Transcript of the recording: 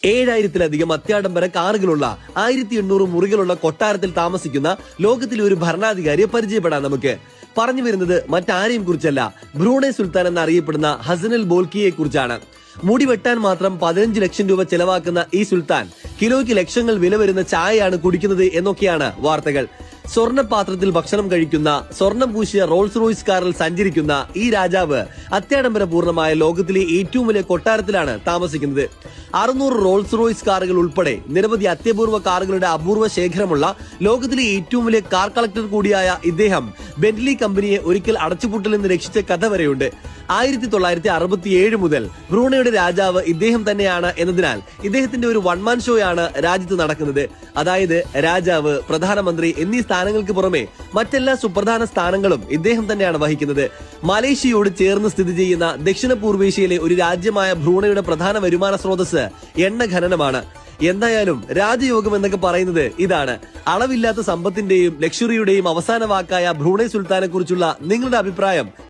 7000-ലധികം അത്യാഡംബര കാറുകളുള്ള 1800 മുറികളുള്ള കൊട്ടാരത്തിൽ താമസിക്കുന്ന ലോകത്തിലെ ഒരു ഭരണാധികാരിയെ പരിചയപ്പെടാൻ നമുക്ക്. പറഞ്ഞു വരുന്നത് മറ്റാരെയും കുറിച്ചല്ല, ബ്രൂണൈ സുൽത്താൻ എന്നറിയപ്പെടുന്ന ഹസനൽ ബോൽക്കിയെ കുറിച്ചാണ്. മുടി വെട്ടാൻ മാത്രം 15 ലക്ഷം രൂപ ചെലവാക്കുന്ന ഈ സുൽത്താൻ കിലോയ്ക്ക് ലക്ഷങ്ങൾ വില വരുന്ന ചായയാണ് കുടിക്കുന്നത് എന്നൊക്കെയാണ് വാർത്തകൾ. സ്വർണ്ണപാത്രത്തിൽ ഭക്ഷണം കഴിക്കുന്ന, സ്വർണം പൂശിയ റോൾസ് റോയ്സ് കാറിൽ സഞ്ചരിക്കുന്ന ഈ രാജാവ് അത്യാഡംബരപൂർണമായ ലോകത്തിലെ ഏറ്റവും വലിയ കൊട്ടാരത്തിലാണ് താമസിക്കുന്നത്. 600 റോൾസ് റോയ്സ് കാറുകൾ ഉൾപ്പെടെ നിരവധി അത്യപൂർവ കാറുകളുടെ അപൂർവ ശേഖരമുള്ള ലോകത്തിലെ ഏറ്റവും വലിയ കാർ കളക്ടർ കൂടിയായ ഇദ്ദേഹം ബെന്റ്ലി കമ്പനിയെ ഒരിക്കൽ അടച്ചുപൂട്ടൽ നിന്ന് രക്ഷിച്ച കഥ വരെയുണ്ട്. 1967 മുതൽ ബ്രൂണയുടെ രാജാവ് ഇദ്ദേഹം തന്നെയാണ് എന്നതിനാൽ ഇദ്ദേഹത്തിന്റെ ഒരു വൺമാൻ ഷോയാണ് രാജ്യത്ത് നടക്കുന്നത്. അതായത് രാജാവ്, പ്രധാനമന്ത്രി എന്നീ സ്ഥാനങ്ങൾക്ക് പുറമെ മറ്റെല്ലാ സുപ്രധാന സ്ഥാനങ്ങളും ഇദ്ദേഹം തന്നെയാണ് വഹിക്കുന്നത്. മലേഷ്യയോട് ചേർന്ന് സ്ഥിതി ചെയ്യുന്ന ദക്ഷിണ പൂർവേഷ്യയിലെ ഒരു രാജ്യമായ ബ്രൂണയുടെ പ്രധാന വരുമാന സ്രോതസ് എണ്ണ ഖനനമാണ്. എന്തായാലും രാജയോഗം എന്നൊക്കെ പറയുന്നത് ഇതാണ്. അളവില്ലാത്ത സമ്പത്തിന്റെയും ലക്ഷറിയുടെയും അവസാന വാക്കായ ബ്രൂണൈ സുൽത്താനെ കുറിച്ചുള്ള നിങ്ങളുടെ അഭിപ്രായം